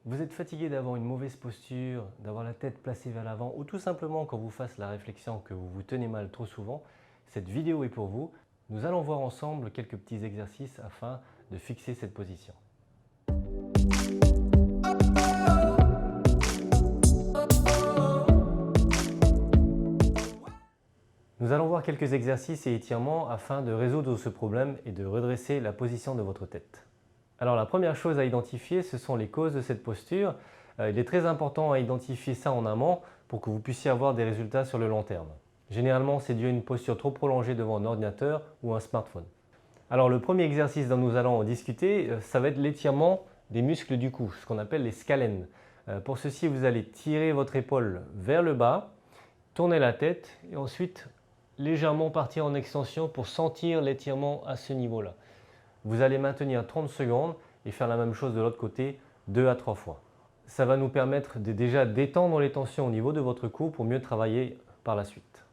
Vous êtes fatigué d'avoir une mauvaise posture, d'avoir la tête placée vers l'avant ou tout simplement quand vous fasse la réflexion que vous vous tenez mal trop souvent, cette vidéo est pour vous. Nous allons voir ensemble quelques petits exercices afin de fixer cette position. Nous allons voir quelques exercices et étirements afin de résoudre ce problème et de redresser la position de votre tête. Alors la première chose à identifier, ce sont les causes de cette posture. Il est très important à identifier ça en amont pour que vous puissiez avoir des résultats sur le long terme. Généralement, c'est dû à une posture trop prolongée devant un ordinateur ou un smartphone. Alors le premier exercice dont nous allons discuter, ça va être l'étirement des muscles du cou, ce qu'on appelle les scalènes. Pour ceci, vous allez tirer votre épaule vers le bas, tourner la tête et ensuite légèrement partir en extension pour sentir l'étirement à ce niveau-là. Vous allez maintenir 30 secondes et faire la même chose de l'autre côté 2 à 3 fois. Ça va nous permettre de déjà détendre les tensions au niveau de votre cou pour mieux travailler par la suite.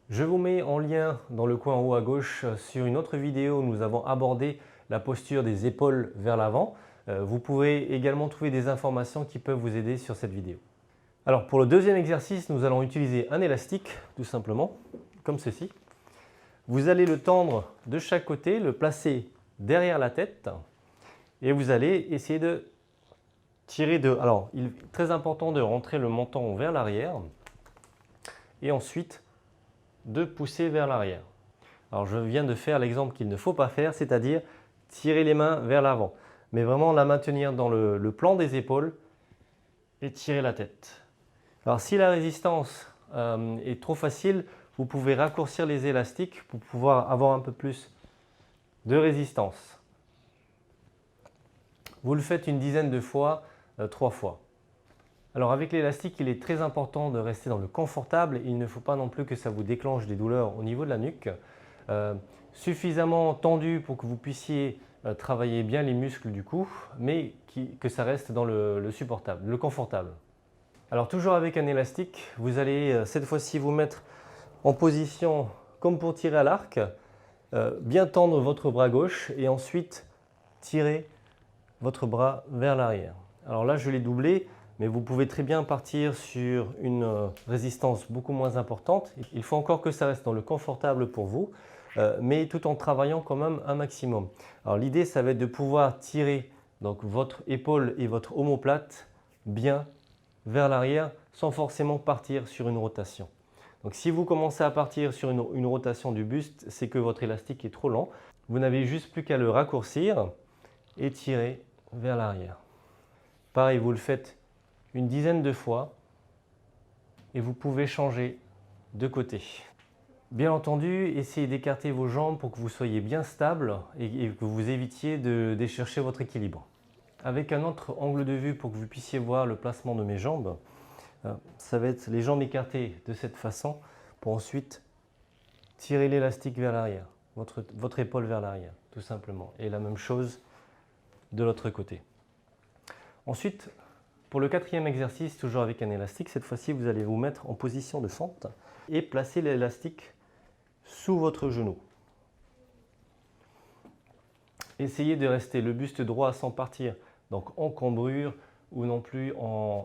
Je vous mets en lien dans le coin en haut à gauche sur une autre vidéo où nous avons abordé la posture des épaules vers l'avant. Vous pouvez également trouver des informations qui peuvent vous aider sur cette vidéo. Alors pour le deuxième exercice, nous allons utiliser un élastique tout simplement, comme ceci. Vous allez le tendre de chaque côté, le placer derrière la tête et vous allez essayer de tirer de... Alors, il est très important de rentrer le menton vers l'arrière et ensuite de pousser vers l'arrière. Alors, je viens de faire l'exemple qu'il ne faut pas faire, c'est-à-dire tirer les mains vers l'avant, mais vraiment la maintenir dans le plan des épaules et tirer la tête. Alors, si la résistance est trop facile, vous pouvez raccourcir les élastiques pour pouvoir avoir un peu plus de résistance. Vous le faites une dizaine de fois, 3 fois. Alors avec l'élastique, il est très important de rester dans le confortable. Il ne faut pas non plus que ça vous déclenche des douleurs au niveau de la nuque. Suffisamment tendu pour que vous puissiez travailler bien les muscles du cou, mais que ça reste dans le supportable, le confortable. Alors toujours avec un élastique, vous allez cette fois-ci vous mettre en position comme pour tirer à l'arc. Bien tendre votre bras gauche et ensuite tirer votre bras vers l'arrière. Alors là, je l'ai doublé, mais vous pouvez très bien partir sur une résistance beaucoup moins importante. Il faut encore que ça reste dans le confortable pour vous, mais tout en travaillant quand même un maximum. Alors l'idée, ça va être de pouvoir tirer donc, votre épaule et votre omoplate bien vers l'arrière sans forcément partir sur une rotation. Donc si vous commencez à partir sur une rotation du buste, c'est que votre élastique est trop lent. Vous n'avez juste plus qu'à le raccourcir et tirer vers l'arrière. Pareil, vous le faites une dizaine de fois et vous pouvez changer de côté. Bien entendu, essayez d'écarter vos jambes pour que vous soyez bien stable et que vous évitiez de chercher votre équilibre. Avec un autre angle de vue pour que vous puissiez voir le placement de mes jambes, ça va être les jambes écartées de cette façon pour ensuite tirer l'élastique vers l'arrière, votre épaule vers l'arrière, tout simplement. Et la même chose de l'autre côté. Ensuite, pour le quatrième exercice, toujours avec un élastique, cette fois-ci, vous allez vous mettre en position de fente et placer l'élastique sous votre genou. Essayez de rester le buste droit sans partir donc en cambrure ou non plus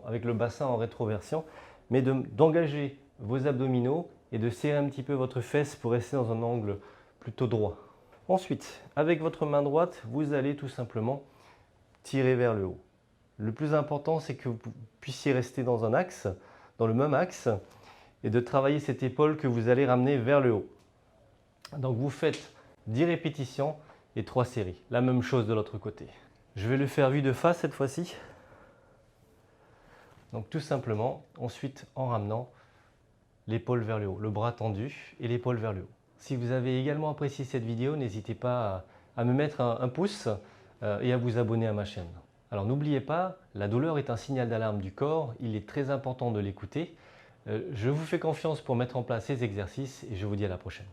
avec le bassin en rétroversion, mais d'engager vos abdominaux et de serrer un petit peu votre fesse pour rester dans un angle plutôt droit. Ensuite, avec votre main droite, vous allez tout simplement tirer vers le haut. Le plus important, c'est que vous puissiez rester dans un axe, dans le même axe, et de travailler cette épaule que vous allez ramener vers le haut. Donc vous faites 10 répétitions et 3 séries. La même chose de l'autre côté. Je vais le faire vue de face cette fois-ci. Donc tout simplement, ensuite en ramenant l'épaule vers le haut, le bras tendu et l'épaule vers le haut. Si vous avez également apprécié cette vidéo, n'hésitez pas à me mettre un pouce et à vous abonner à ma chaîne. Alors n'oubliez pas, la douleur est un signal d'alarme du corps, il est très important de l'écouter. Je vous fais confiance pour mettre en place ces exercices et je vous dis à la prochaine.